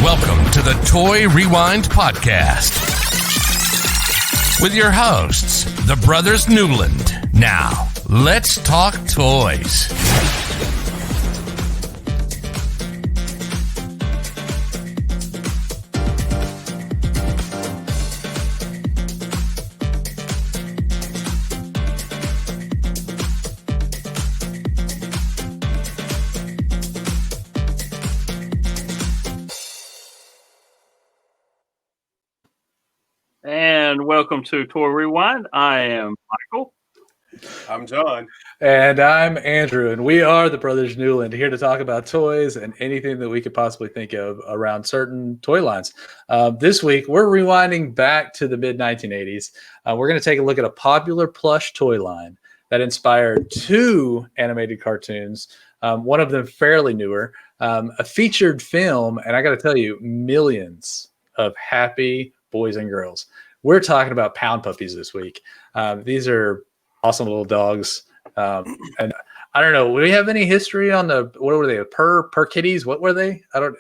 Welcome to the Toy Rewind Podcast with your hosts, the Brothers Newland. Now, let's talk toys. And welcome to Toy Rewind. I am Michael. I'm John. And I'm Andrew, and we are the Brothers Newland, here to talk about toys and anything that we could possibly think of around certain toy lines. This week, we're rewinding back to the mid-1980s. We're going to take a look at a popular plush toy line that inspired two animated cartoons, one of them fairly newer, a featured film, and I got to tell you, millions of happy boys and girls. We're talking about Pound Puppies this week. These are awesome little dogs. And I don't know, do we have any history on what were they? Per kitties? What were they? I don't.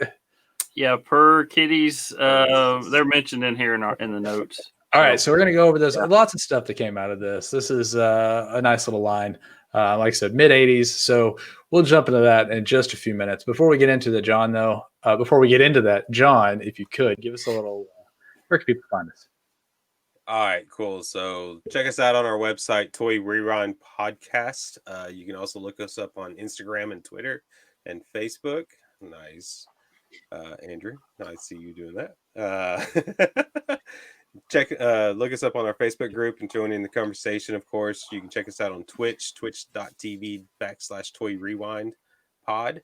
Yeah, per kitties. They're mentioned in here in the notes. All right, so we're going to go over this. Lots of stuff that came out of this. This is a nice little line. Like I said, mid-'80s. So we'll jump into that in just a few minutes. Before we get into that, John, if you could, give us a little, where can people find us? All right, cool. So check us out on our website, Toy Rewind Podcast. You can also look us up on Instagram and Twitter and Facebook. Nice. Andrew, I see you doing that. Look us up on our Facebook group and join in the conversation, of course. You can check us out on Twitch, twitch.tv/Toy Rewind Pod,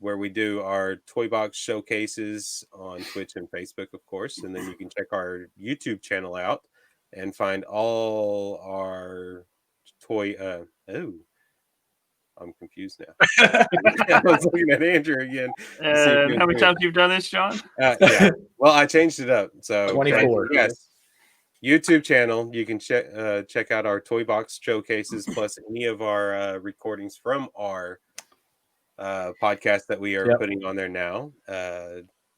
where we do our toy box showcases on Twitch and Facebook, of course. And then you can check our YouTube channel out and find all our toy. I'm confused now. I was looking at Andrew again. How many times you've done this, John? Yeah. Well, I changed it up. So 24. Yes. YouTube channel. You can check out our toy box showcases plus any of our recordings from our podcast that we are putting on there now.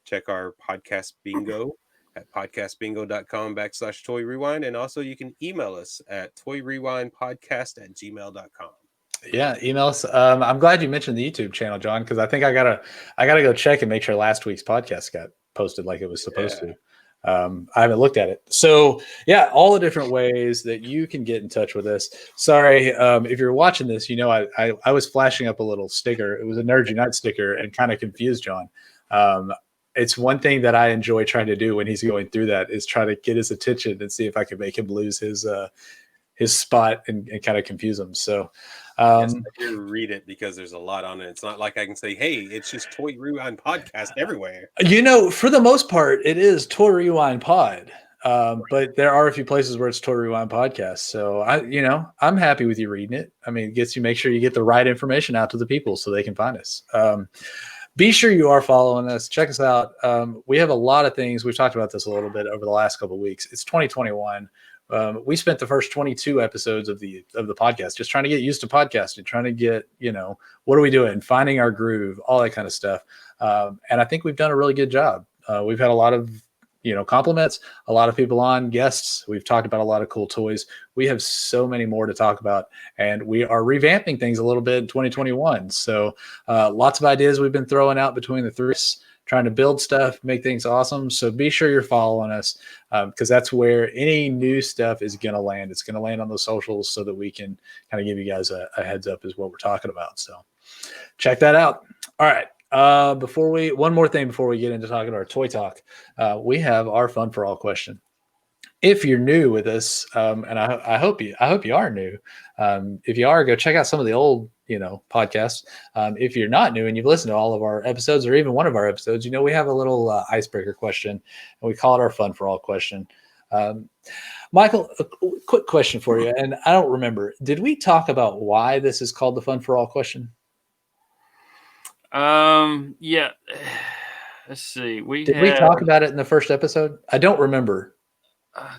Check our podcast bingo at podcastbingo.com/toy rewind. And also you can email us at toyrewindpodcast@gmail.com. Yeah, email us. I'm glad you mentioned the YouTube channel, John, because I think I gotta go check and make sure last week's podcast got posted like it was supposed to. I haven't looked at it. So yeah, all the different ways that you can get in touch with us. Sorry, if you're watching this, you know I was flashing up a little sticker. It was a Nerd Unite sticker and kind of confused John. It's one thing that I enjoy trying to do when he's going through that is try to get his attention and see if I can make him lose his spot and kind of confuse him. So yes, I do read it because there's a lot on it. It's not like I can say, hey, it's just Toy Rewind Podcast everywhere. You know, for the most part, it is Toy Rewind Pod. But there are a few places where it's Toy Rewind Podcast. So I'm happy with you reading it. I mean, make sure you get the right information out to the people so they can find us. Be sure you are following us. Check us out. We have a lot of things. We've talked about this a little bit over the last couple of weeks. It's 2021. We spent the first 22 episodes of the podcast just trying to get used to podcasting, trying to get, what are we doing, finding our groove, all that kind of stuff. And I think we've done a really good job. We've had a lot of, compliments, a lot of people on, guests. We've talked about a lot of cool toys. We have so many more to talk about, and we are revamping things a little bit in 2021. So lots of ideas we've been throwing out between the three, trying to build stuff, make things awesome. So be sure you're following us because that's where any new stuff is going to land. It's going to land on the socials so that we can kind of give you guys a heads up is what we're talking about. So check that out. All right. One more thing before we get into talking our toy talk, we have our fun for all question. If you're new with us, and I hope you are new. If you are, go check out some of the old podcasts. If you're not new and you've listened to all of our episodes or even one of our episodes, we have a little icebreaker question, and we call it our fun for all question. Michael, a quick question for you, and I don't remember. Did we talk about why this is called the fun for all question? Yeah. Let's see. Did we talk about it in the first episode? I don't remember.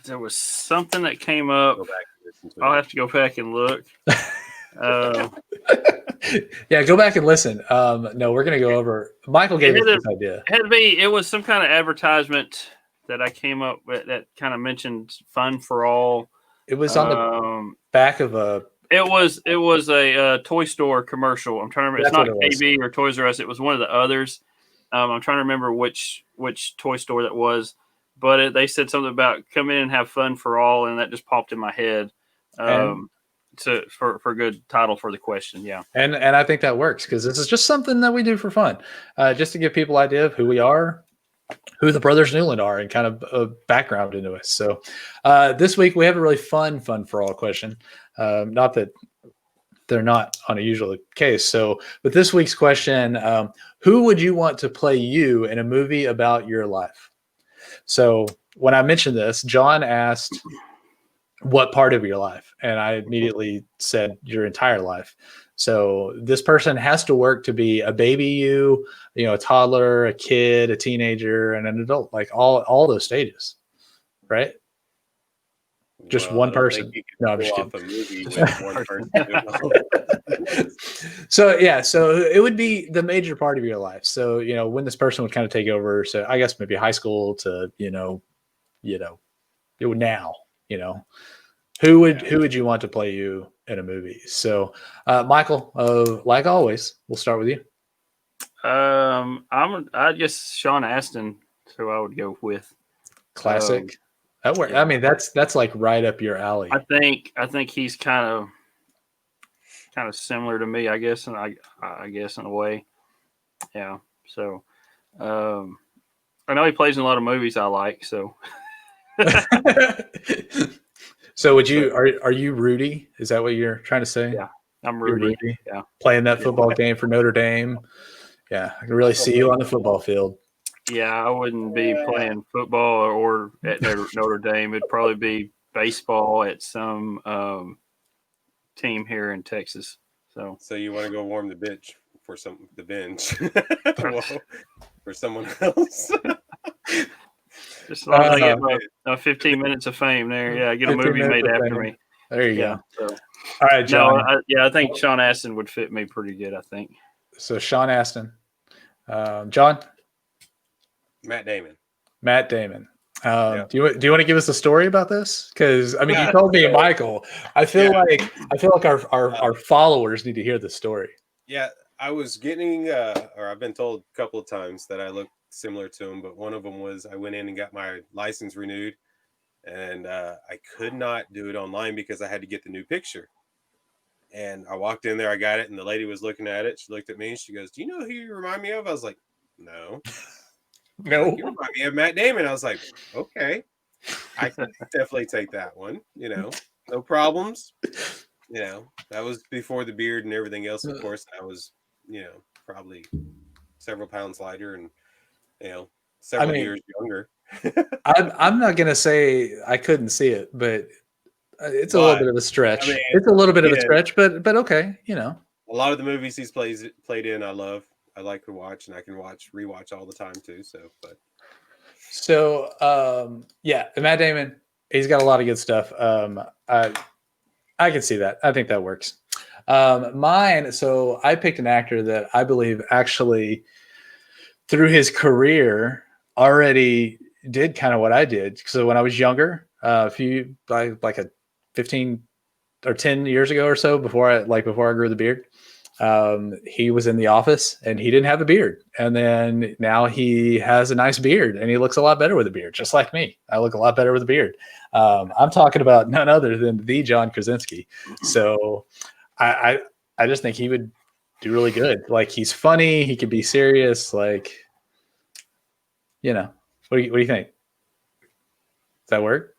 There was something that came up. I'll have to go back and look. Yeah, go back and listen. No, we're gonna go over. Michael gave us this idea. It was some kind of advertisement that I came up with that kind of mentioned fun for all. It was on the back of a. It was a toy store commercial. I'm trying to remember. It's not KB or Toys R Us. It was one of the others. I'm trying to remember which toy store that was, but they said something about come in and have fun for all, and that just popped in my head. For a good title for the question, yeah. And I think that works because this is just something that we do for fun, just to give people an idea of who we are, who the Brothers Newland are, and kind of a background into us. So this week we have a really fun for all question. Not that they're not on a usual case. So with this week's question, who would you want to play you in a movie about your life? So when I mentioned this, John asked, what part of your life? And I immediately said your entire life. So this person has to work to be a baby you, a toddler, a kid, a teenager, and an adult, like all those stages, right? Just one person. No, I'm just kidding. So it would be the major part of your life. So, when this person would kind of take over. So I guess maybe high school to, now, who would you want to play you in a movie? So, Michael, like always, we'll start with you. I guess Sean Astin, who I would go with. Classic. That works. Yeah. I mean, that's like right up your alley. I think he's kind of similar to me, I guess, and I guess in a way. Yeah. So, I know he plays in a lot of movies I like. So. So would you are you Rudy? Is that what you're trying to say? Yeah, I'm Rudy. Yeah, playing that football game for Notre Dame. Yeah, I can really see you on the football field. Yeah, I wouldn't be playing football or at Notre Dame. It'd probably be baseball at some team here in Texas. So you want to go warm the bench for the bench for someone else? Just as long as I get my 15 minutes of fame there. Yeah, get a movie made after me. There you go. So. All right, John. I think Sean Astin would fit me pretty good, I think. So Sean Astin. John? Matt Damon. Do you want to give us a story about this? Because I mean, you told me Michael. I feel like our followers need to hear the story. Yeah, I was getting, or I've been told a couple of times that I look similar to him, but one of them was I went in and got my license renewed, and I could not do it online because I had to get the new picture. And I walked in there, I got it, and the lady was looking at it. She looked at me and she goes, "Do you know who you remind me of?" I was like, "No." No. Like, "You remind me of Matt Damon." I was like, "Okay, I can definitely take that one. No problems." That was before the beard and everything else. Of course, I was, probably several pounds lighter and, several years younger. I'm not gonna say I couldn't see it, but it's a little bit of a stretch. I mean, it's a little bit of a stretch, but okay, A lot of the movies he's played in, I love. I like to watch, and I can rewatch all the time too. Matt Damon, he's got a lot of good stuff. I can see that. I think that works. Mine. So I picked an actor that I believe actually, through his career, already did kind of what I did. So when I was younger, like a 15 or 10 years ago or so, before I grew the beard, he was in The Office and he didn't have a beard. And then now he has a nice beard and he looks a lot better with a beard, just like me. I look a lot better with a beard. I'm talking about none other than the John Krasinski. So I just think he would do really good. Like, he's funny. He can be serious. Like, what do you think? Does that work?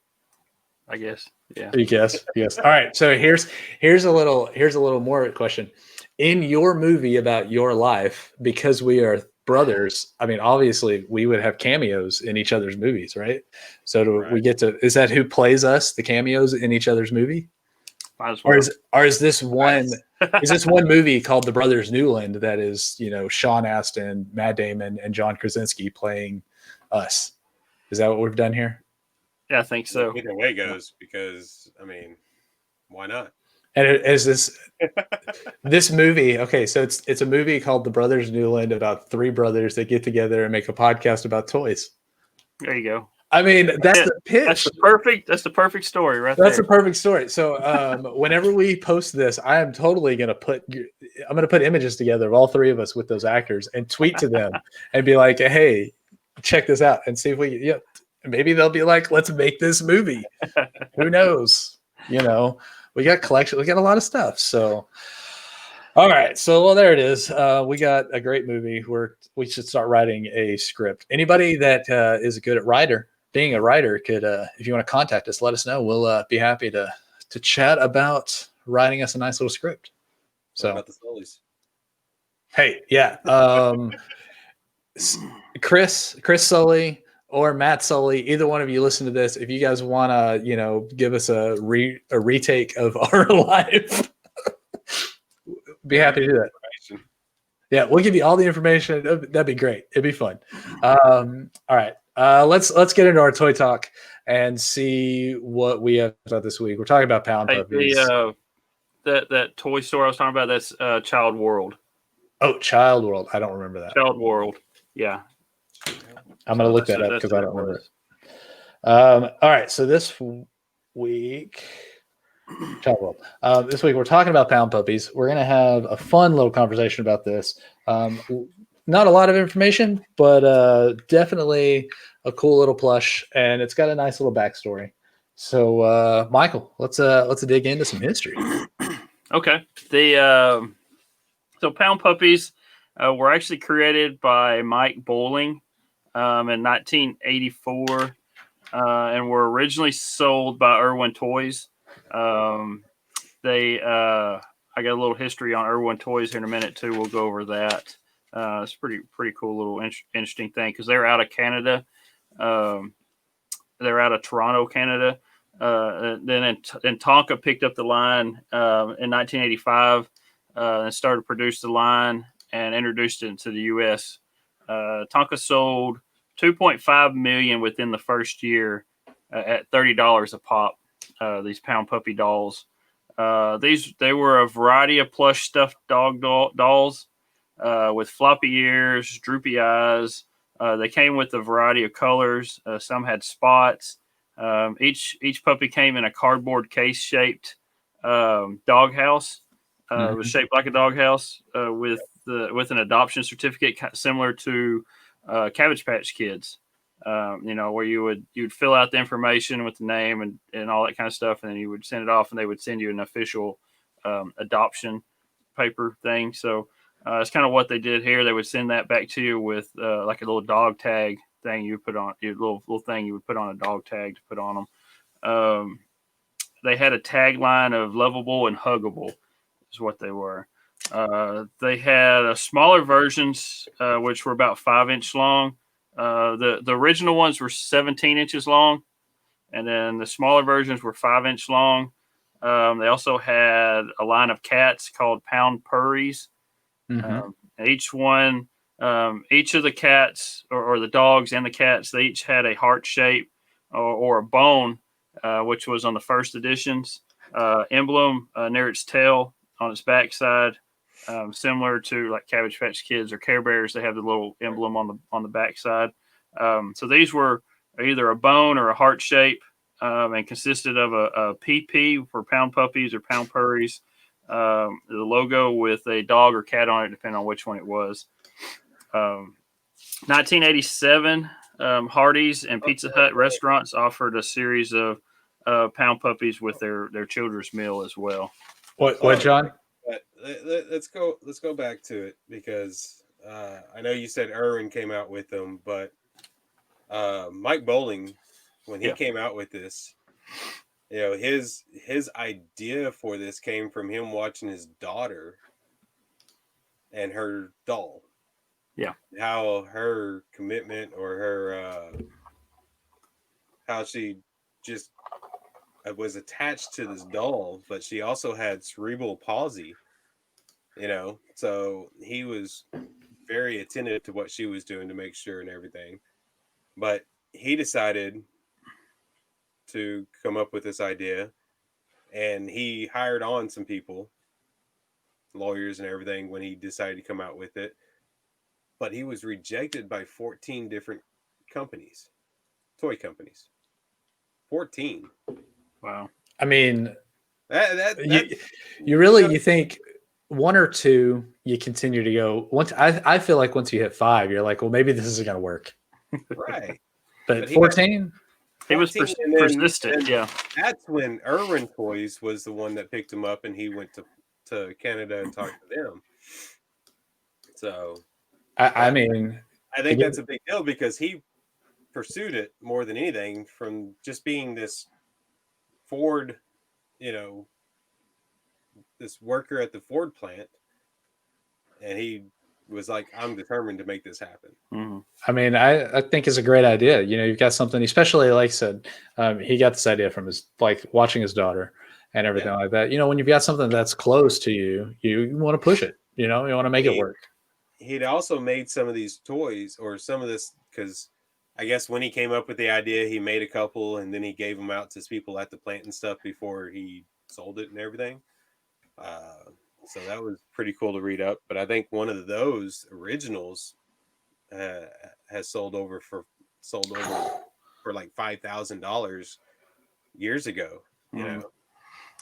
I guess. Yeah. Yes. All right. So here's a little more question. In your movie about your life, because we are brothers, I mean, obviously we would have cameos in each other's movies, right? So we get to, is that who plays us, the cameos in each other's movie? Or is this one movie called The Brothers Newland that is, Sean Astin, Matt Damon, and John Krasinski playing us? Is that what we've done here? Yeah, I think so. Either way goes, because I mean, why not? And it is this movie. Okay, so it's a movie called The Brothers Newland about three brothers that get together and make a podcast about toys. There you go. I mean, that's the pitch. That's the perfect story right That's there. the perfect story. So whenever we post this, I am totally gonna put images together of all three of us with those actors and tweet to them and be like, hey, check this out and see if we maybe they'll be like, let's make this movie. Who knows? You know, we got a lot of stuff. So all right. So well, there it is. We got a great movie where we should start writing a script. Anybody that is good at being a writer could, if you want to contact us, let us know. We'll be happy to chat about writing us a nice little script. So what about the Sullys? Hey, yeah. Chris Sully or Matt Sully, either one of you listen to this. If you guys want to, give us a retake of our life, be happy to do that. Yeah, we'll give you all the information. That'd be great. It'd be fun. All right. Let's get into our toy talk and see what we have about this week. We're talking about Pound Puppies. That toy store I was talking about, that's Child World. Oh, Child World. I don't remember that. Child World. Yeah. I'm going to look that up because I don't remember it. All right. So this week, Child World. This week we're talking about Pound Puppies. We're going to have a fun little conversation about this. Not a lot of information, but definitely a cool little plush, and it's got a nice little backstory. So, Michael, let's dig into some history. Okay. So Pound Puppies were actually created by Mike Bowling in 1984, and were originally sold by Irwin Toys. I got a little history on Irwin Toys here in a minute too. We'll go over that. It's pretty cool little interesting thing because they're out of Canada. They're out of Toronto, Canada. Then Tonka picked up the line in 1985 and started to produce the line and introduced it into the U.S. Tonka sold 2.5 million within the first year at $30 a pop. These Pound Puppy dolls. They were a variety of plush stuffed dog dolls with floppy ears, droopy eyes. They came with a variety of colors. Some had spots. Each puppy came in a cardboard case shaped doghouse. It was shaped like a doghouse with an adoption certificate similar to Cabbage Patch Kids. Where you'd fill out the information with the name and all that kind of stuff, and then you would send it off, and they would send you an official adoption paper thing. So it's kind of what they did here. They would send that back to you with like a little dog tag thing you put on your little thing you would put on a dog tag to put on them. They had a tagline of lovable and huggable is what they were. They had smaller versions which were about 5-inch long. The original ones were 17 inches long, and then the smaller versions were 5-inch long. They also had a line of cats called Pound Puppies. Each of the cats or the dogs and the cats, they each had a heart shape or a bone, which was on the first editions, emblem near its tail on its backside. Similar to like Cabbage Patch Kids or Care Bears, they have the little emblem on the backside. So these were either a bone or a heart shape, and consisted of a PP for Pound Puppies or Pound Puppies, the logo with a dog or cat on it, depending on which one it was. 1987, Hardee's and Pizza Hut restaurants offered a series of Pound Puppies with their children's meal as well. What, John? Let's go back to it because I know you said Irwin came out with them, but Mike Bowling, when he came out with this, his idea for this came from him watching his daughter and her doll. Yeah, how her commitment or her how she just was attached to this doll, but she also had cerebral palsy, so he was very attentive to what she was doing to make sure and everything. But he decided to come up with this idea, and he hired on some people, lawyers and everything, when he decided to come out with it. But he was rejected by 14 different companies, toy companies. 14. Wow. I mean, That's, you think one or two, you continue to go. Once I feel like once you hit 5, you're like, well, maybe this isn't going to work. right. But 14, he was persistent. Yeah, that's when Irwin Toys was the one that picked him up, and he went to Canada and talked to them. So, I mean, I think that's a big deal because he pursued it more than anything, from just being this Ford, this worker at the Ford plant, and he was like, I'm determined to make this happen. Mm-hmm. I mean, I think it's a great idea. You've got something, especially like I said, he got this idea from his, like, watching his daughter and everything like that. When you've got something that's close to you, you want to push it, you want to make it work. He'd also made some of these toys, or some of this, because I guess when he came up with the idea, he made a couple and then he gave them out to people at the plant and stuff before he sold it and everything. So that was pretty cool to read up. But I think one of those originals has sold over for like $5,000 years ago.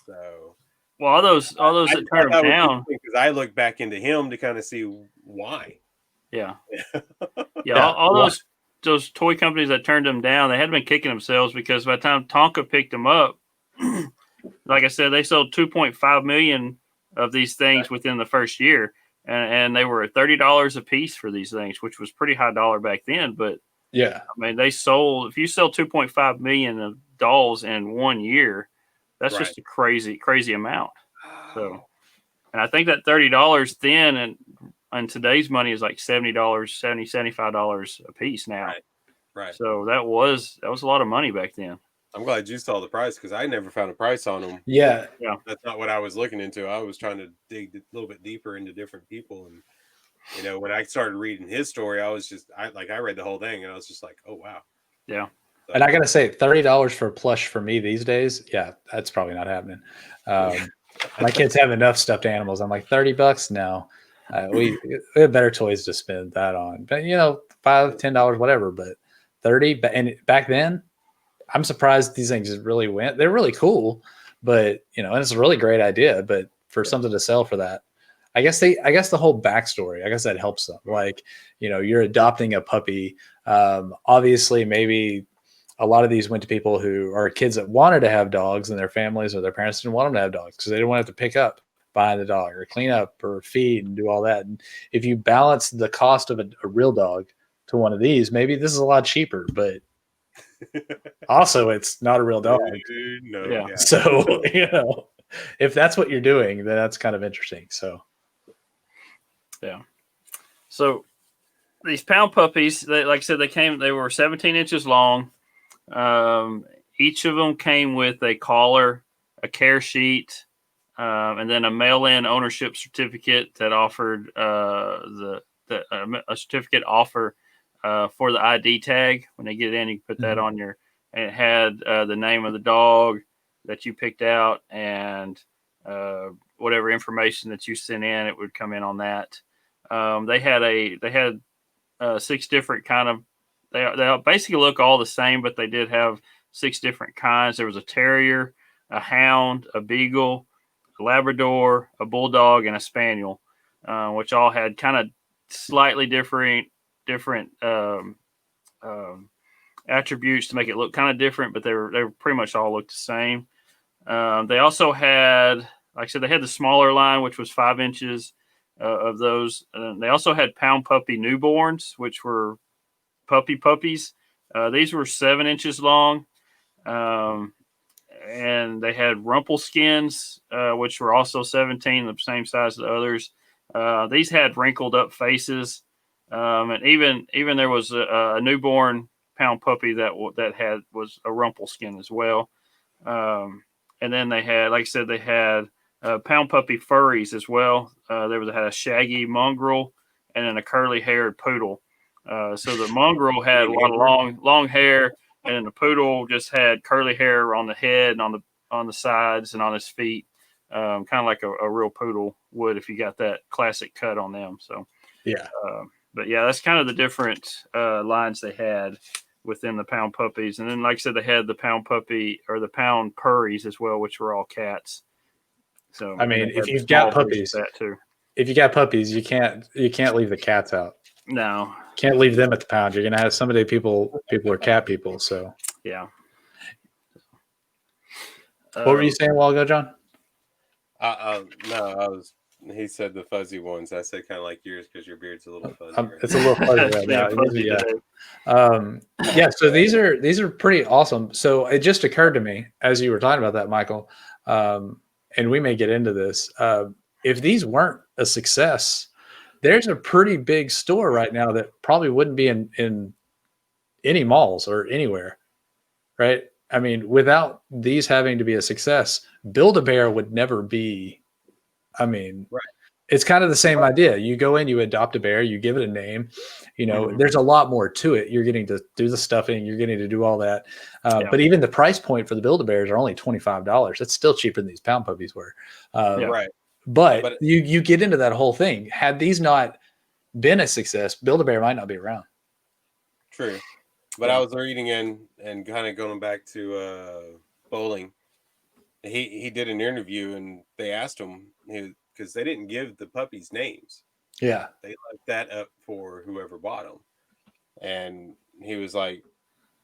So. Well, all those that turned him down. Because I look back into him to kind of see why. Yeah. All those toy companies that turned him down, they had been kicking themselves because by the time Tonka picked them up, like I said, they sold 2.5 million of these things within the first year, and they were $30 a piece for these things, which was pretty high dollar back then. But yeah, I mean, if you sell 2.5 million of dolls in 1 year, that's just a crazy amount. So, and I think that $30 then and in today's money is like $75 a piece now. Right. So that was a lot of money back then. I'm glad you saw the price, because I never found a price on them. Yeah. That's not what I was looking into. I was trying to dig a little bit deeper into different people, and when I started reading his story, I read the whole thing, and I was just like, oh wow. Yeah. So, and I gotta say, $30 for a plush for me these days, yeah, that's probably not happening. My kids have enough stuffed animals. I'm like, $30? No. We have better toys to spend that on. But $5, $10, whatever. But 30, and back then, I'm surprised these things really went. They're really cool, but and it's a really great idea. But for something to sell for that, I guess the whole backstory, I guess that helps them. Like, you're adopting a puppy. Obviously, maybe a lot of these went to people who are kids that wanted to have dogs, and their families or their parents didn't want them to have dogs because they didn't want to have to pick up buying the dog or clean up or feed and do all that. And if you balance the cost of a real dog to one of these, maybe this is a lot cheaper, but also it's not a real dog. No, yeah. So, if that's what you're doing, then that's kind of interesting. So, yeah. So these Pound Puppies, like I said, they were 17 inches long. Each of them came with a collar, a care sheet, and then a mail-in ownership certificate that offered a certificate offer for the ID tag. When they get in, you put that on your, and it had the name of the dog that you picked out, and whatever information that you sent in, it would come in on that. They had 6 different kind of. They basically look all the same, but they did have 6 different kinds. There was a terrier, a hound, a beagle, a Labrador, a bulldog, and a spaniel, which all had kind of slightly different attributes to make it look kind of different, but they were pretty much all looked the same. They also had, like I said, they had the smaller line, which was 5 inches of those. They also had Pound Puppy newborns, which were puppies. These were 7 inches long. And they had Rumpelskins, which were also 17, the same size as the others. These had wrinkled up faces. And even there was a newborn Pound Puppy that was a Rumpelskin as well. And then they had, like I said, they had Pound Puppy furries as well. Had a shaggy mongrel and then a curly haired poodle. So the mongrel had a lot of long hair, and then the poodle just had curly hair on the head and on on the sides and on his feet, kind of like a real poodle would if you got that classic cut on them. So yeah. But yeah, that's kind of the different lines they had within the Pound Puppies. And then, like I said, they had the Pound Puppy or the Pound Purries as well, which were all cats. So I mean, if you've got puppies, that too. If you got puppies, you can't leave the cats out. No, can't leave them at the pound. You're gonna have some of the people are cat people. So yeah. What were you saying a while ago, John? No, he said the fuzzy ones. I said kind of like yours because your beard's a little fuzzy. It's a little fuzzy right now. Yeah. So these are pretty awesome. So it just occurred to me as you were talking about that, Michael, and we may get into this. If these weren't a success, there's a pretty big store right now that probably wouldn't be in any malls or anywhere, right? I mean, without these having to be a success, Build-A-Bear would never be. I mean, right. It's kind of the same idea. You go in, you adopt a bear, you give it a name. There's a lot more to it. You're getting to do the stuffing. You're getting to do all that. But even the price point for the Build-A-Bears are only $25. That's still cheaper than these Pound Puppies were. Right. But you get into that whole thing. Had these not been a success, Build-A-Bear might not be around. True. But I was reading in and kind of going back to Bowling. He did an interview and they asked him because they didn't give the puppies names. Yeah. They left that up for whoever bought them. And he was like,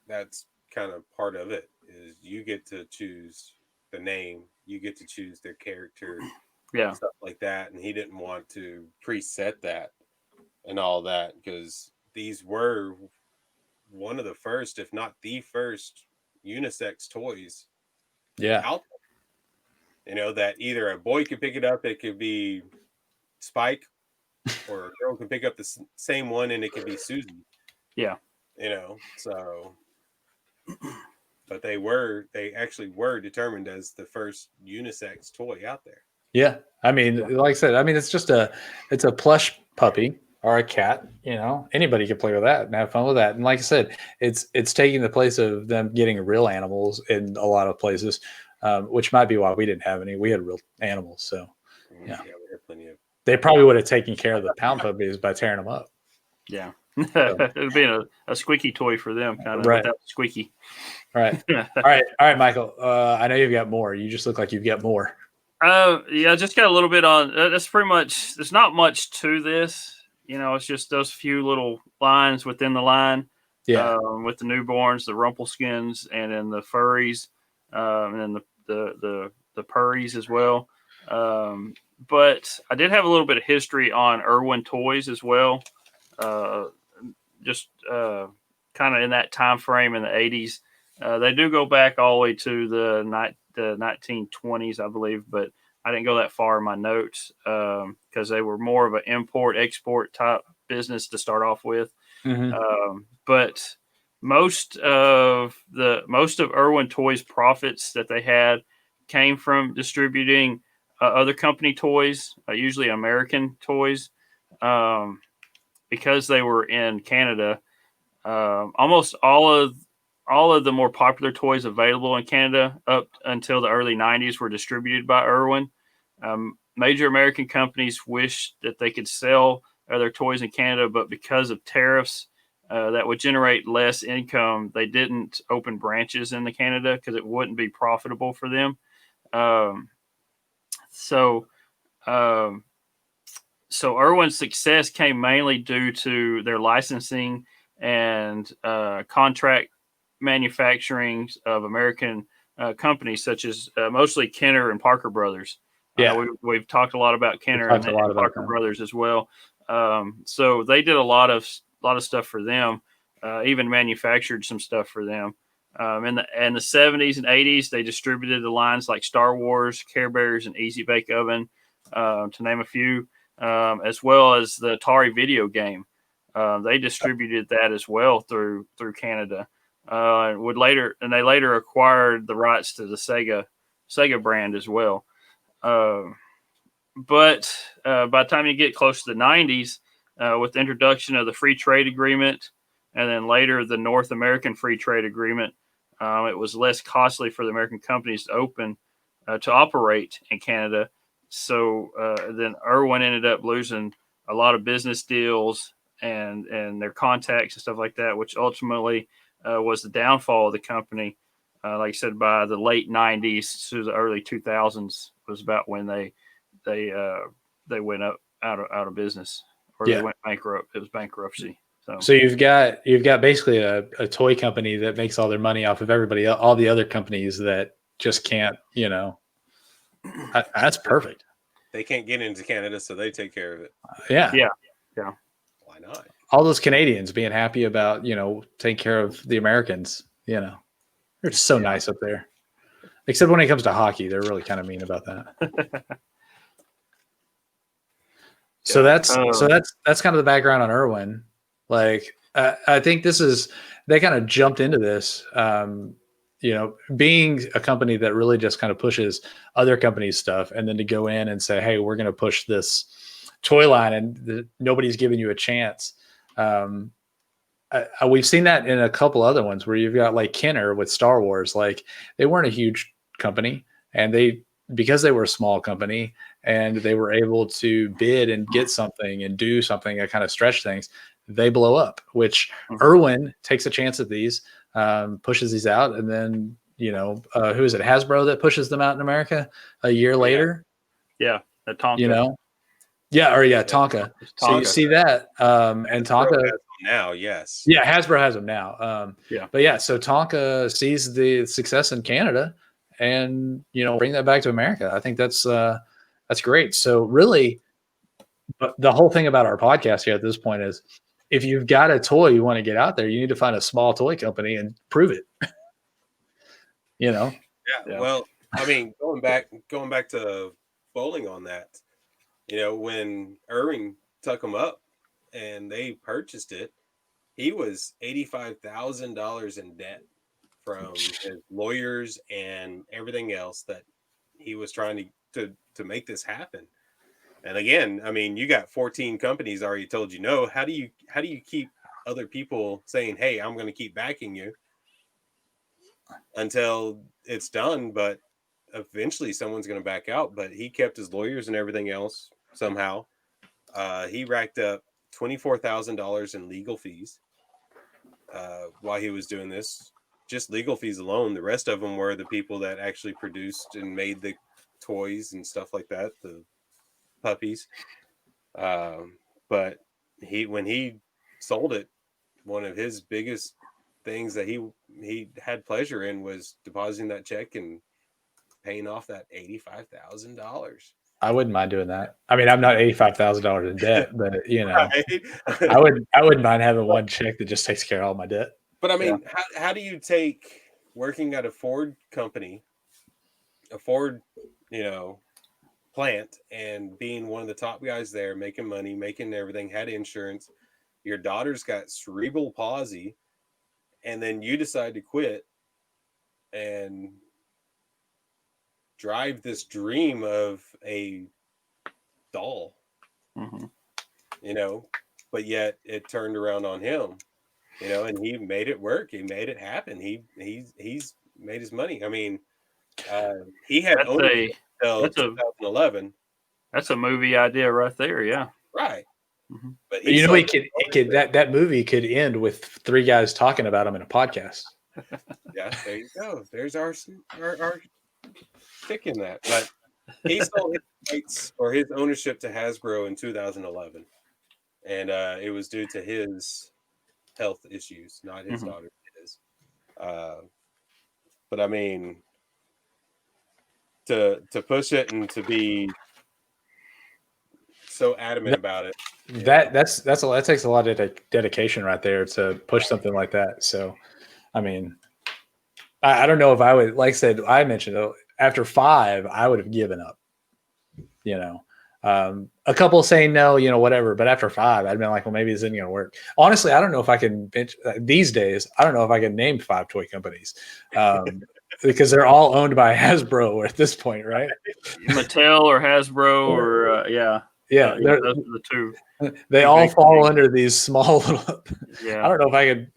that's kind of part of it is you get to choose the name. You get to choose their character. Yeah. Stuff like that. And he didn't want to preset that and all that because these were one of the first, if not the first, unisex toys. Yeah. Out there. That either a boy could pick it up, it could be Spike, or a girl can pick up the same one and it could be Susan. Yeah. So, but they actually were determined as the first unisex toy out there. Yeah. I mean, like I said, it's a plush puppy or a cat, anybody can play with that and have fun with that. And like I said, it's taking the place of them getting real animals in a lot of places, which might be why we didn't have any. We had real animals. So yeah we had plenty of. They probably would have taken care of the Pound Puppies by tearing them up. Yeah. It would be a squeaky toy for them, kind of right. Without squeaky. Right. All right, Michael. I know you've got more. You just look like you've got more. Yeah, just got a little bit on. That's pretty much. There's not much to this. It's just those few little lines within the line. Yeah. With the newborns, the Rumpelskins, and then the furries, and then the purries as well. But I did have a little bit of history on Irwin Toys as well. Just kind of in that time frame in the 80s. They do go back all the way to the 1920s, I believe, but I didn't go that far in my notes because they were more of an import-export type business to start off with. Mm-hmm. But most of Irwin Toys' profits that they had came from distributing other company toys, usually American toys, because they were in Canada. Almost all of the more popular toys available in Canada up until the early 90s were distributed by Irwin. Major American companies wished that they could sell their toys in Canada, but because of tariffs that would generate less income, they didn't open branches in Canada because it wouldn't be profitable for them. So Irwin's success came mainly due to their licensing and contract manufacturing of American companies such as mostly Kenner and Parker Brothers. Yeah, we've talked a lot about Kenner and Parker Brothers as well. So they did a lot of stuff for them, even manufactured some stuff for them. In the 70s and 80s, they distributed the lines like Star Wars, Care Bears, and Easy Bake Oven, to name a few, as well as the Atari video game. They distributed that as well through Canada. They later acquired the rights to the Sega brand as well. But by the time you get close to the 90s, with the introduction of the Free Trade Agreement, and then later the North American Free Trade Agreement, it was less costly for the American companies to operate in Canada. So then Irwin ended up losing a lot of business deals and their contacts and stuff like that, which ultimately was the downfall of the company. Like I said, by the late 90s to the early 2000s was about when they went out of business, or they went bankrupt. It was bankruptcy. So you've got basically a toy company that makes all their money off of all the other companies that just can't, that's perfect. They can't get into Canada, so they take care of it. Yeah. Why not? All those Canadians being happy about, taking care of the Americans, they're just so nice up there. Except when it comes to hockey, they're really kind of mean about that. So that's kind of the background on Irwin. Like, I think they kind of jumped into this, being a company that really just kind of pushes other companies' stuff, and then to go in and say, hey, we're going to push this toy line, and nobody's giving you a chance. We've seen that in a couple other ones where you've got like Kenner with Star Wars. Like, they weren't a huge company, and because they were a small company and they were able to bid and get something and do something that kind of stretch things, they blow up, which Irwin takes a chance at these, pushes these out. And then, who is it? Hasbro that pushes them out in America a year later. Yeah. Tonka. Tonka. So you see that, and Tonka now, yes. Yeah. Hasbro has them now. But so Tonka sees the success in Canada and, bring that back to America. I think that's great. So really, but the whole thing about our podcast here at this point is, if you've got a toy you want to get out there, you need to find a small toy company and prove it. Yeah. Well, I mean, going back to bowling on that, when Irving took them up and they purchased it, he was $85,000 in debt from his lawyers and everything else that he was trying to make this happen. And again, I mean, you got 14 companies already told you no. How do you keep other people saying, hey, I'm going to keep backing you until it's done? But eventually someone's going to back out. But he kept his lawyers and everything else somehow. He racked up $24,000 in legal fees while he was doing this. Just legal fees alone. The rest of them were the people that actually produced and made the toys and stuff like that, the puppies. But when he sold it, one of his biggest things that he had pleasure in was depositing that check and paying off that $85,000. I wouldn't mind doing that. I mean, I'm not $85,000 in debt, but Right? I wouldn't mind having one check that just takes care of all my debt. But I mean, how do you take working at a Ford company, a Ford, plant, and being one of the top guys there, making money, making everything, had insurance, your daughter's got cerebral palsy, and then you decide to quit and drive this dream of a doll, but yet it turned around on him, and he made it work. He made it happen. He's made his money. I mean, he had until 2011. That's a movie idea right there. Yeah. Right. But that movie could end with three guys talking about him in a podcast. Yeah, there you go. There's our stick in that. But he sold his rights or his ownership to Hasbro in 2011, and it was due to his health issues, not his daughter. His. But I mean, to push it and to be so adamant about it. That takes a lot of dedication right there to push something like that. So, I mean, I don't know if I would, like I said, I mentioned after 5, I would have given up, a couple saying no, whatever. But after 5, I'd been like, well, maybe this isn't going to work. Honestly, I don't know if I can these days. I don't know if I can name 5 toy companies because they're all owned by Hasbro at this point, right? Mattel or Hasbro or Yeah, those are the two. They all fall under these small little. Yeah, I don't know if I could,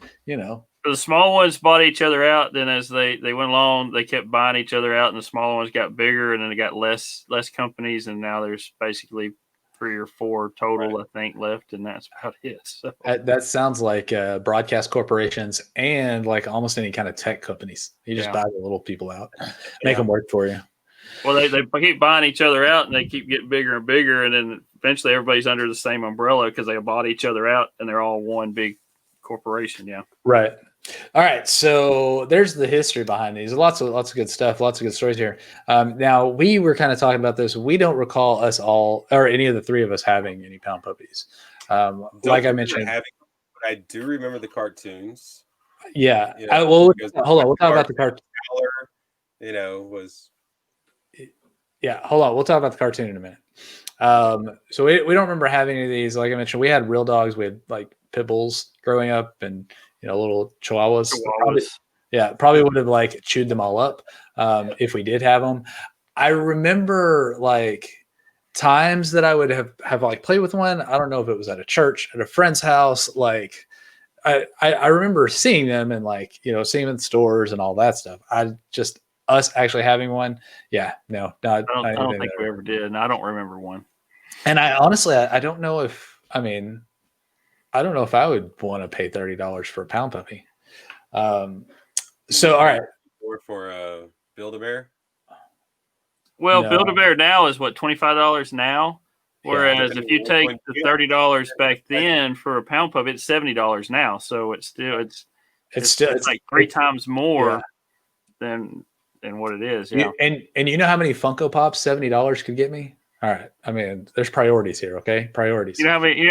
The small ones bought each other out. Then as they went along, they kept buying each other out, and the smaller ones got bigger, and then they got less companies, and now there's basically 3 or 4 total, I think, left, and that's about it. So That sounds like broadcast corporations and like almost any kind of tech companies. You just buy the little people out, make them work for you. Well, they keep buying each other out, and they keep getting bigger and bigger, and then eventually everybody's under the same umbrella because they bought each other out, and they're all one big corporation. Yeah. Right. All right. So there's the history behind these. Lots of good stuff. Lots of good stories here. Now we were kind of talking about this. We don't recall us all or any of the 3 of us having any Pound Puppies. Like I mentioned, but I do remember the cartoons. Yeah. You know, hold on. We'll talk about the cartoon. Hold on. We'll talk about the cartoon in a minute. So we don't remember having any of these. Like I mentioned, we had real dogs. We had like pit bulls growing up, and little chihuahuas. Probably would have like chewed them all up if we did have them. I remember like times that I would have like played with one. I don't know if it was at a church, at a friend's house. Like I remember seeing them and like seeing them in stores and all that stuff. Us actually having one. Yeah, no, not. I don't think we ever did, and I don't remember one. And I honestly, I don't know if I don't know if I would want to pay $30 for a Pound Puppy. So, all right. Or for Build-A-Bear? Well, Build-A-Bear now is what, $25 now? Whereas if you take the $30 back then for a Pound Puppy, it's $70 now. So it's like 3 times more than what it is. Yeah. And you know how many Funko Pops $70 could get me? All right. I mean, there's priorities here. Okay. Priorities. You know how many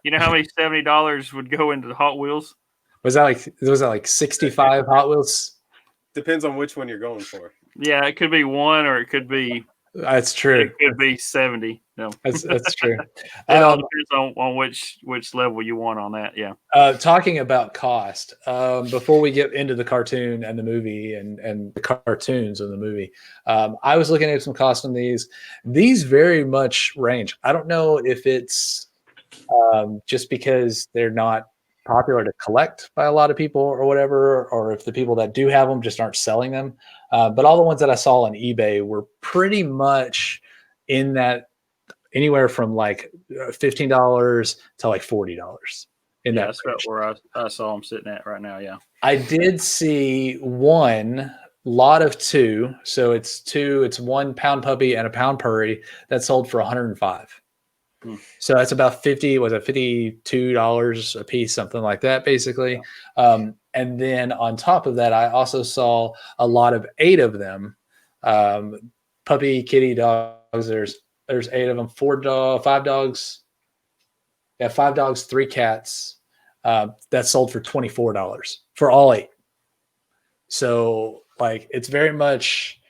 $70 would go into the Hot Wheels? Was that like 65 Hot Wheels? Depends on which one you're going for. Yeah. It could be 1 or it could be. That's true. It could be 70. No, that's true. It all depends on which level you want on that. Yeah. Talking about cost, before we get into the cartoon and the movie and the cartoons of the movie, I was looking at some cost on these. These very much range. I don't know if it's just because they're not popular to collect by a lot of people or whatever, or if the people that do have them just aren't selling them. But all the ones that I saw on eBay were pretty much in that anywhere from like $15 to like $40 in that. That's about where I saw them sitting at right now. Yeah. I did see one lot of 2. So it's 1 Pound Puppy and a Pound Purry that sold for $105. So that's about $52 a piece, something like that, basically. Yeah. And then on top of that, I also saw a lot of 8 of them, puppy, kitty, dogs. There's 8 of them, 5 dogs. Yeah, 5 dogs, 3 cats. That sold for $24 for all 8. So like it's very much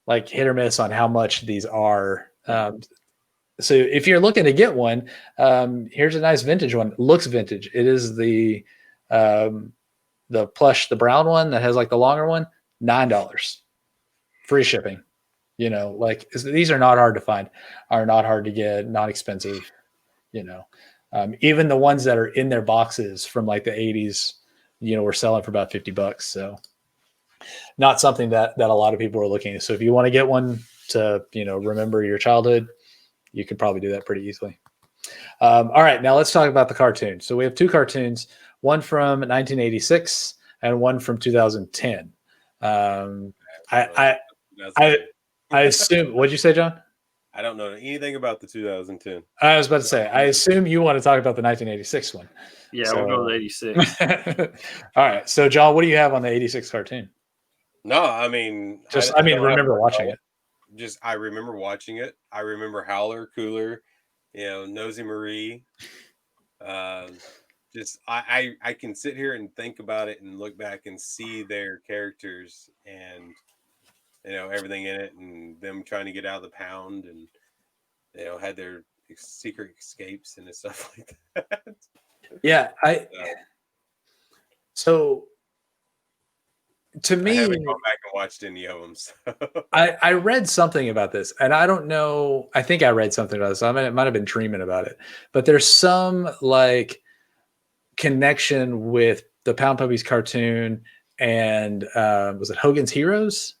like hit or miss on how much these are. So if you're looking to get one, here's a nice vintage one. It looks vintage. It is the plush, the brown one that has like the longer one, $9, free shipping. Like these are not hard to find, are not hard to get, not expensive. Even the ones that are in their boxes from like the 80s, we're selling for about $50. So not something that a lot of people are looking at. So if you want to get one to, remember your childhood, you could probably do that pretty easily. All right, now let's talk about the cartoon. So we have 2 cartoons, one from 1986 and one from 2010. I assume, what'd you say, John? I don't know anything about the 2010. I was about to say, I assume you want to talk about the 1986 one. Yeah, we'll go with 86. All right, so John, what do you have on the 86 cartoon? No, I mean, remember watching it. I remember watching it. I remember Howler, Cooler, Nosy Marie. I can sit here and think about it and look back and see their characters and everything in it, and them trying to get out of the pound, and had their secret escapes and stuff like that. Yeah, so to me, I haven't gone back and watched any of them. So. I read something about this, and I don't know. I think I read something about this. I might have been dreaming about it, but there's some like connection with the Pound Puppies cartoon and was it Hogan's Heroes?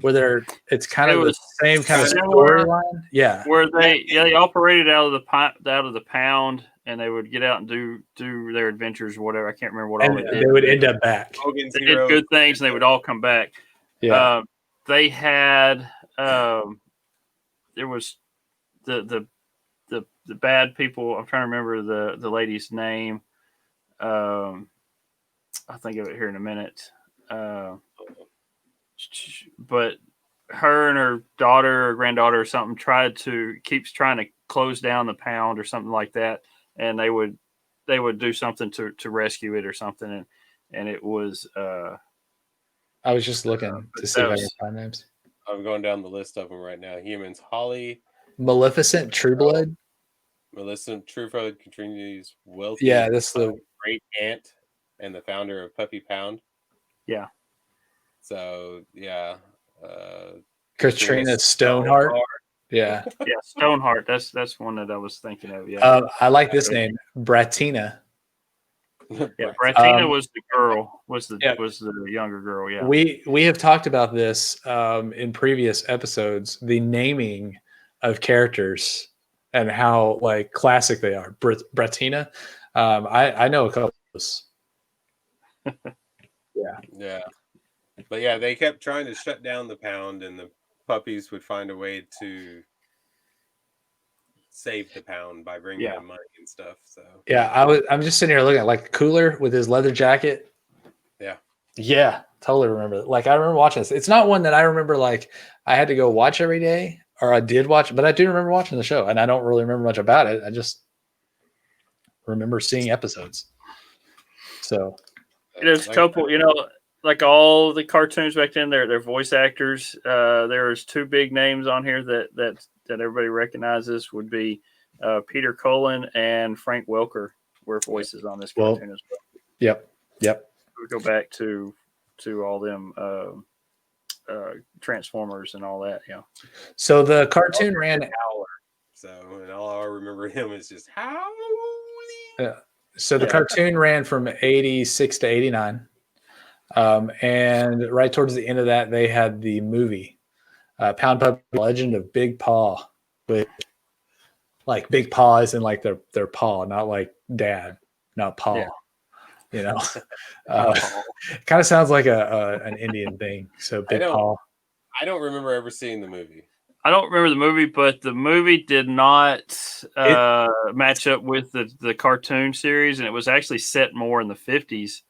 Where it's kind of the same kind of storyline. Yeah. Where they operated out of the pound, and they would get out and do their adventures or whatever. I can't remember what all they did. They would end up back. They did good things, and they would all come back. Yeah. They had there was the bad people. I'm trying to remember the lady's name. I'll think of it here in a minute. But her and her daughter or granddaughter or something keeps trying to close down the pound or something like that, and they would do something to rescue it or something, and it was. I was just looking to see if I can find names. I'm going down the list of them right now. Humans: Holly, Maleficent, Trueblood, Trueblood, Katrina's wealthy. Yeah, that's the great aunt and the founder of Puppy Pound. Yeah. So yeah, Katrina Stoneheart. Yeah, yeah, Stoneheart. That's one that I was thinking of. Yeah, I like this name, Bratina. Yeah, Bratina was the girl. Was the younger girl? Yeah. We have talked about this in previous episodes. The naming of characters and how like classic they are. Bratina. I know a couple of those. Yeah. But yeah, they kept trying to shut down the pound, and the puppies would find a way to save the pound by bringing in money and stuff. So yeah, I'm just sitting here looking at like Cooler with his leather jacket. Yeah, totally remember. Like I remember watching this. It's not one that I remember like I had to go watch every day, or I did watch, but I do remember watching the show, and I don't really remember much about it. I just remember seeing episodes. So there's a couple, like all the cartoons back then, they're voice actors. There's two big names on here that everybody recognizes would be Peter Cullen and Frank Welker were voices on this cartoon as well. Yep. We go back to all them Transformers and all that. Yeah. So the cartoon ran. And all I remember him is just howling. Yeah. So the cartoon ran from 86 to 89. And right towards the end of that, they had the movie, Pound Puppy Legend of Big Paw, with like Big Paw is in like their paw, not like dad, not paw. Yeah. Kind of sounds like an Indian thing. So Big Paw. I don't remember ever seeing the movie. I don't remember the movie, but the movie did not match up with the cartoon series, and it was actually set more in the 50s.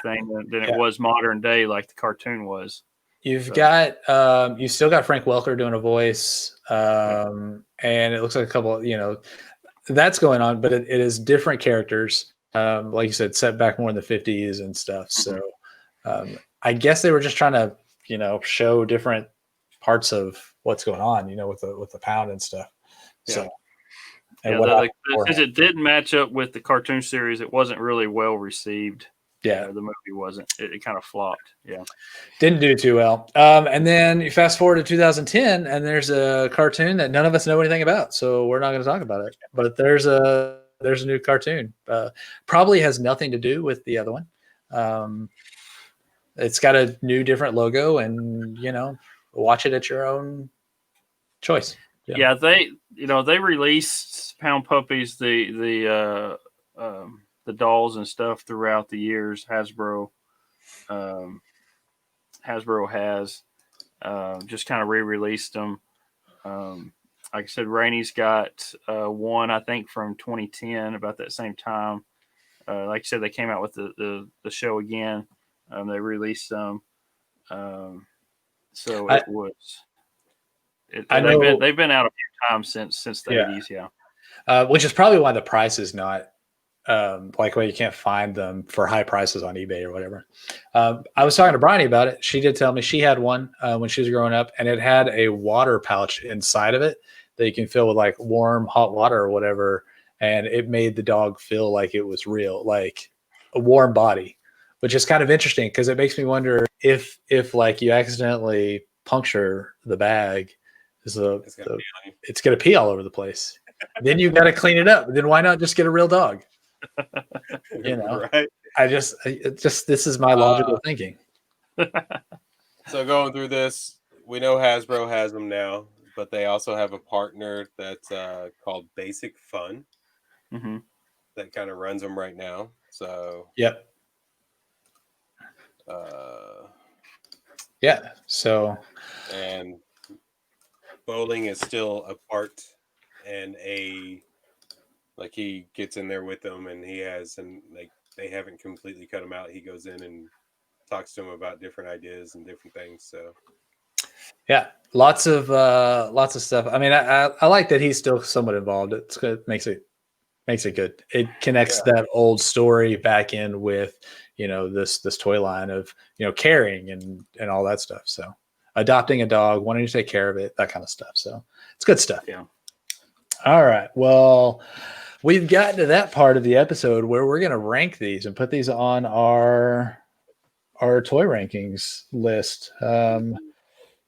Thing than it was modern day, like the cartoon was. You've still got Frank Welker doing a voice, and it looks like a couple, that's going on, but it is different characters. Like you said, set back more in the 50s and stuff. So I guess they were just trying to, show different parts of what's going on, with the pound and stuff. So, since it didn't match up with the cartoon series, it wasn't really well received. Yeah, the movie wasn't. It kind of flopped. Yeah, didn't do too well. And then you fast forward to 2010, and there's a cartoon that none of us know anything about, so we're not going to talk about it. But there's a new cartoon. Probably has nothing to do with the other one. It's got a new, different logo, and watch it at your own choice. Yeah, they released Pound Puppies, the dolls and stuff throughout the years. Hasbro has just kind of re-released them. Like I said, Rainey's got one, I think, from 2010, about that same time. Like I said, they came out with the show again. They released some. So it was. They've been out a few times since the 80s. Yeah. Which is probably why the price is not. Like where you can't find them for high prices on eBay or whatever. I was talking to Bronny about it. She did tell me she had one when she was growing up, and it had a water pouch inside of it that you can fill with like warm, hot water or whatever. And it made the dog feel like it was real, like a warm body, which is kind of interesting because it makes me wonder if like you accidentally puncture the bag, it's going to pee all over the place. Then you've got to clean it up. Then why not just get a real dog? Right. This is my logical thinking. So going through this, we know Hasbro has them now, but they also have a partner that's called Basic Fun that kind of runs them right now. So yep. Yeah. So and bowling is still a part and like he gets in there with them and like they haven't completely cut him out. He goes in and talks to him about different ideas and different things. So yeah, lots of stuff. I mean, I like that he's still somewhat involved. It's good. Makes it good. It connects that old story back in with, this toy line of, caring and all that stuff. So adopting a dog, wanting to take care of it, that kind of stuff. So it's good stuff. Yeah. All right. Well, we've gotten to that part of the episode where we're going to rank these and put these on our toy rankings list.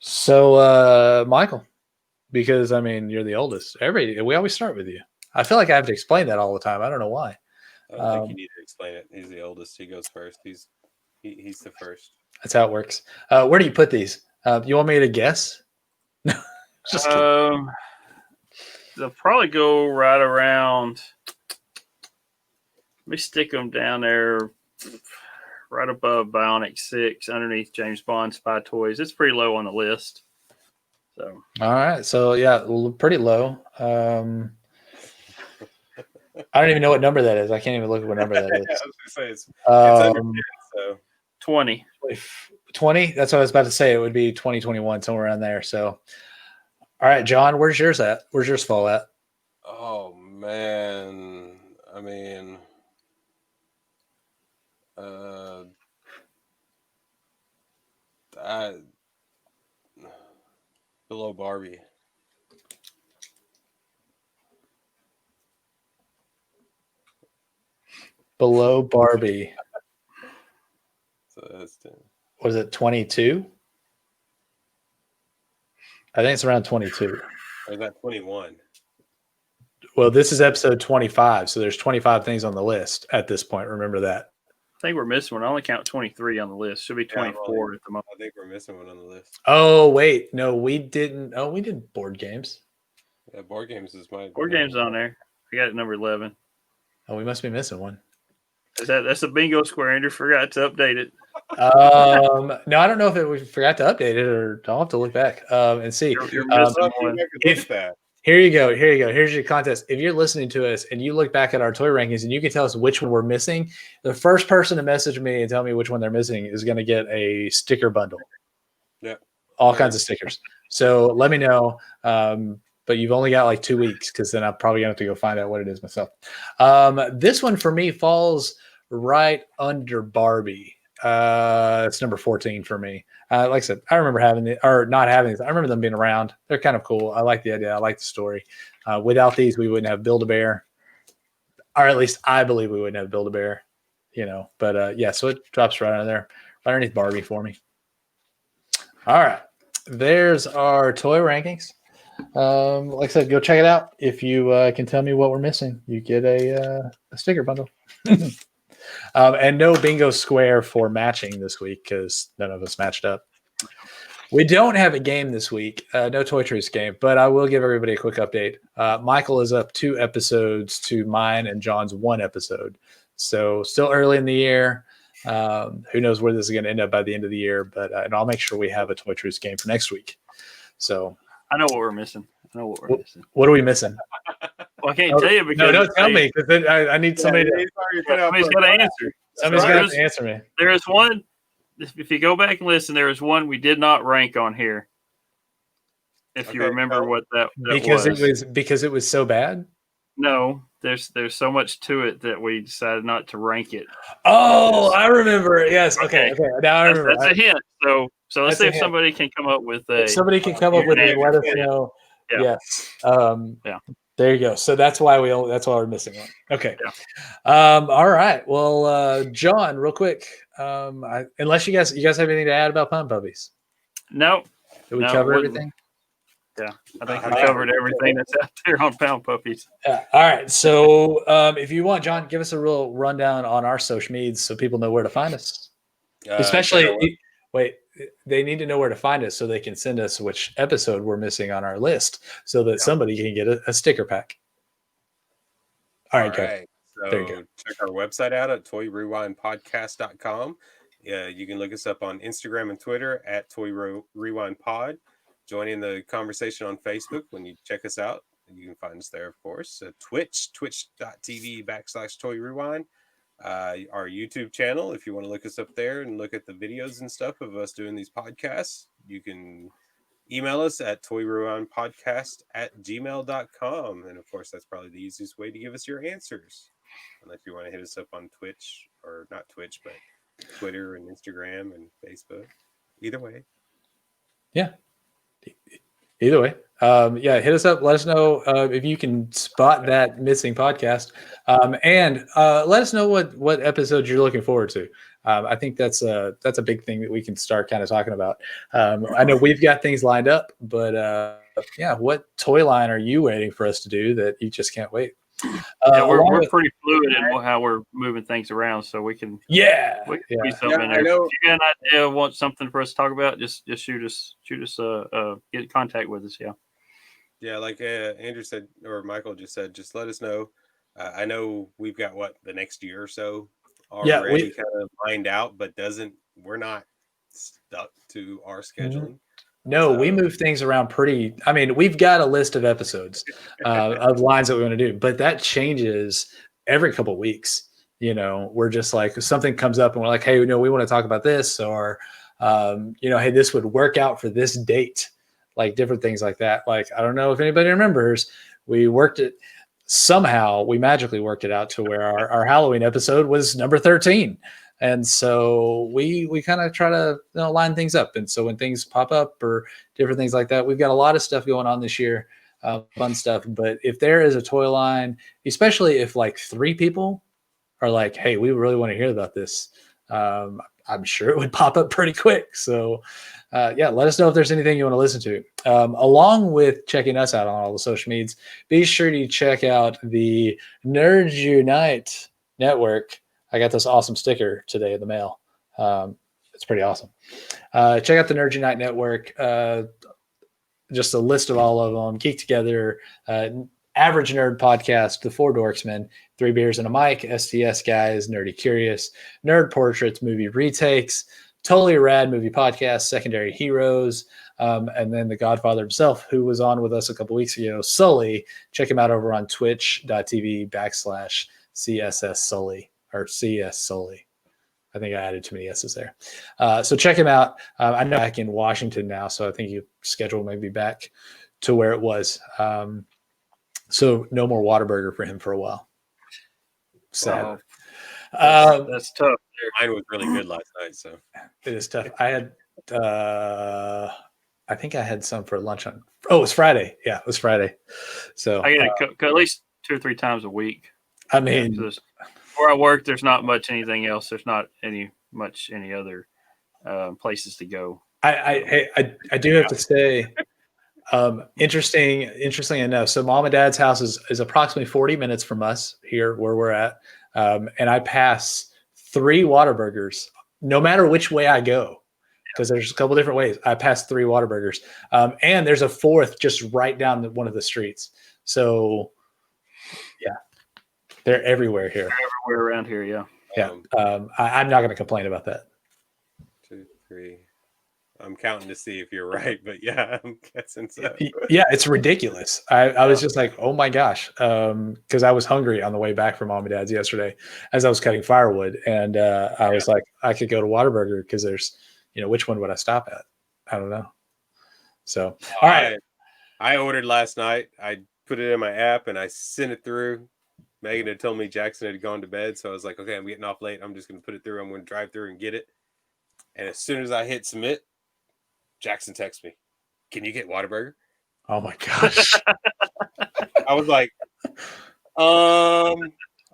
So Michael, because you're the oldest. We always start with you. I feel like I have to explain that all the time. I don't know why. I don't think you need to explain it. He's the oldest. He goes first. He's the first. That's how it works. Where do you put these? You want me to guess? Just they'll probably go right around. Let me stick them down there, right above Bionic 6, underneath James Bond Spy Toys. It's pretty low on the list. So all right. So yeah, pretty low. I don't even know what number that is. I can't even look at what number that is. I was gonna say it's under 10, so 20. 20? That's what I was about to say. It would be 2021, somewhere around there. So, all right, John, where's yours at? Where's yours fall at? Oh, man. Below Barbie. Below Barbie. So that's 10. Was it 22? I think it's around 22. Or is that 21? Well, this is episode 25, so there's 25 things on the list at this point. Remember that. I think we're missing one. I only count 23 on the list. Should be 24 at the moment. I think we're missing one on the list. Oh, wait. No, we didn't. Oh, we did board games. Yeah, board games is my board games on there. I got it number 11. Oh, we must be missing one. That's a bingo square. Andrew forgot to update it. No, I don't know if we forgot to update it, or I'll have to look back and see. You're missing one. Here you go. Here's your contest. If you're listening to us and you look back at our toy rankings and you can tell us which one we're missing, the first person to message me and tell me which one they're missing is going to get a sticker bundle. Yeah. All kinds of stickers. So let me know. But you've only got like 2 weeks, because then I'm probably going to have to go find out what it is myself. This one for me falls right under Barbie. It's number 14 for me. Like I said, I remember having it or not having it. I remember them being around. They're kind of cool. I like the idea. I like the story. Without these, we wouldn't have Build-A-Bear, or at least I believe we wouldn't have Build-A-Bear. But yeah, so it drops right under there, right underneath Barbie for me. All right, there's our toy rankings. Like I said, go check it out. If you can tell me what we're missing, you get a sticker bundle. And no bingo square for matching this week, because none of us matched up. We don't have a game this week, no Toy Trees game, but I will give everybody a quick update. Michael is up 2 episodes to mine and John's 1 episode. So still early in the year. Who knows where this is going to end up by the end of the year, but and I'll make sure we have a Toy Trees game for next week. So I know what we're missing. What are we missing? Well, I can't tell you because don't tell me, because I need somebody. Somebody's got to answer. Somebody's got to answer me. There is one. If you go back and listen, there is one we did not rank on here. If you remember what that was. Because it was so bad. No, there's so much to it that we decided not to rank it. Oh, I remember. Yes. Okay. Now I remember. That's a hint. So let's see if somebody can come up with a. If somebody can come up with it. Let us know. Yeah. Yes. Yeah. There you go. So that's why we're missing one. Okay. Yeah. All right. Well, John, real quick. Unless you guys have anything to add about Pound Puppies. No. Did we cover everything? Yeah, I think we covered everything that's out there on Pound Puppies. Yeah. All right. So if you want, John, give us a real rundown on our social medias so people know where to find us. Especially, they need to know where to find us so they can send us which episode we're missing on our list so that somebody can get a sticker pack. All right. So check our website out at toyrewindpodcast.com. You can look us up on Instagram and Twitter at Toy Rewind Pod. Join in the conversation on Facebook when you check us out. You can find us there, of course. twitch.tv/Toy Rewind. Our YouTube channel, if you want to look us up there and look at the videos and stuff of us doing these podcasts, you can email us at toyrewindpodcast@gmail.com. And of course, that's probably the easiest way to give us your answers. Unless you want to hit us up on Twitch, or not Twitch, but Twitter and Instagram and Facebook. Either way. Yeah. Either way. Hit us up. Let us know if you can spot that missing podcast. And let us know what episodes you're looking forward to. I think that's a big thing that we can start kind of talking about. I know we've got things lined up, but what toy line are you waiting for us to do that you just can't wait? We're pretty fluid in how we're moving things around, so we can do something in there. If you got an idea, want something for us to talk about, just shoot us get in contact with us. Like Andrew said, or Michael just said, just let us know. I know we've got the next year or so already kind of lined out, but we're not stuck to our scheduling. No, we move things around we've got a list of episodes of lines that we want to do, but that changes every couple of weeks. We're just like, something comes up and we're like, hey, we want to talk about this, or, hey, this would work out for this date, like different things like that. Like, I don't know if anybody remembers, we magically worked it out to where our Halloween episode was number 13. And so we kind of try to line things up. And so when things pop up or different things like that, we've got a lot of stuff going on this year, fun stuff. But if there is a toy line, especially if like 3 people are like, hey, we really want to hear about this, I'm sure it would pop up pretty quick. So let us know if there's anything you want to listen to. Along with checking us out on all the social medias, be sure to check out the Nerds Unite network. I got this awesome sticker today in the mail. It's pretty awesome. Check out the Nerds Unite network. Just a list of all of them. Geek Together, Average Nerd Podcast, The Four Dorksmen, 3 Beers and a Mic, STS Guys, Nerdy Curious, Nerd Portraits, Movie Retakes, Totally Rad Movie Podcast, Secondary Heroes, and then the Godfather himself, who was on with us a couple weeks ago, Sully. Check him out over on twitch.tv/CSS Sully. Or CS Sully. I think I added too many S's there. So check him out. I know back in Washington now, so I think your schedule may be back to where it was. So no more Whataburger for him for a while. Sad. That's tough. Mine was really good last night, so it is tough. I had I think I had some for lunch on. Oh, it was Friday. Yeah, it was Friday. So I get it at least 2 or 3 times a week. I mean, where I work, there's not much anything else. There's not any other places to go. I do have to say, interestingly enough, so Mom and Dad's house is approximately 40 minutes from us here where we're at, and I pass 3 Whataburgers no matter which way I go, because there's a couple different ways. I pass 3 Whataburgers, and there's a 4th just right down one of the streets. So yeah. They're everywhere here. They're everywhere around here, yeah. I'm not going to complain about that. 2, 3. I'm counting to see if you're right, but yeah, I'm guessing so. Yeah, it's ridiculous. I was just like, oh my gosh, because I was hungry on the way back from Mom and Dad's yesterday as I was cutting firewood, and I was like, I could go to Whataburger because there's, which one would I stop at? I don't know. So, all right. I ordered last night. I put it in my app and I sent it through. Megan had told me Jackson had gone to bed, so I was like, okay, I'm getting off late. I'm just going to put it through. I'm going to drive through and get it. And as soon as I hit submit, Jackson texts me, can you get Whataburger? Oh, my gosh. I was like,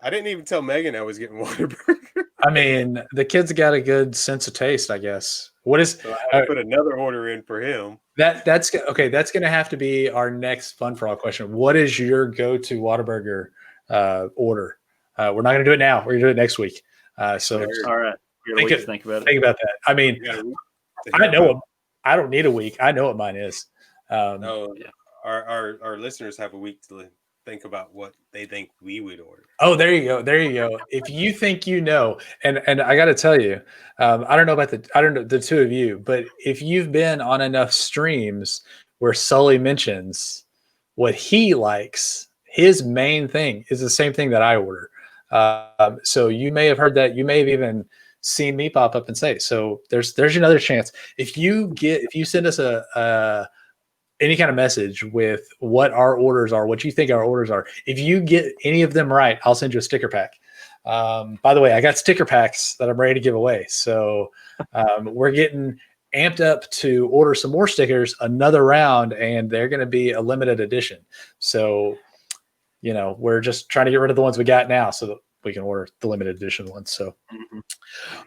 I didn't even tell Megan I was getting Whataburger. I mean, the kid's got a good sense of taste, I guess. What is? So I put another order in for him. That's okay. That's going to have to be our next fun for all question. What is your go-to Whataburger order? We're not going to do it now. We're going to do it next week. So all right, think about it. Think about that. I mean, I know. I don't need a week. I know what mine is. Our listeners have a week to think about what they think we would order. Oh, there you go. There you go. If you think you know, and I got to tell you, I don't know the two of you, but if you've been on enough streams where Sully mentions what he likes, his main thing is the same thing that I order. So you may have heard that. You may have even seen me pop up and say. So there's another chance. If you send us any kind of message with what our orders are, what you think our orders are, if you get any of them right, I'll send you a sticker pack. By the way, I got sticker packs that I'm ready to give away. So we're getting amped up to order some more stickers, another round, and they're going to be a limited edition. So, we're just trying to get rid of the ones we got now so that we can order the limited edition ones. So,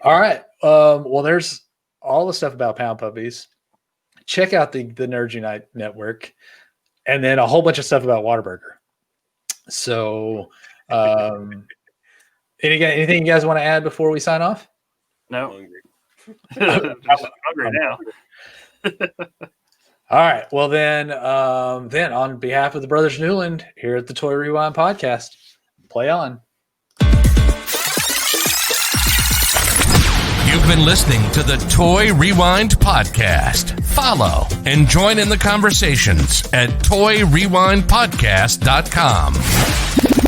All right. Well, there's all the stuff about Pound Puppies. Check out the Nerds Unite Network, and then a whole bunch of stuff about Whataburger. So, anything you guys want to add before we sign off? No. I'm hungry now. All right. Well, then on behalf of the Brothers Newland here at the Toy Rewind Podcast, play on. You've been listening to the Toy Rewind Podcast. Follow and join in the conversations at toyrewindpodcast.com.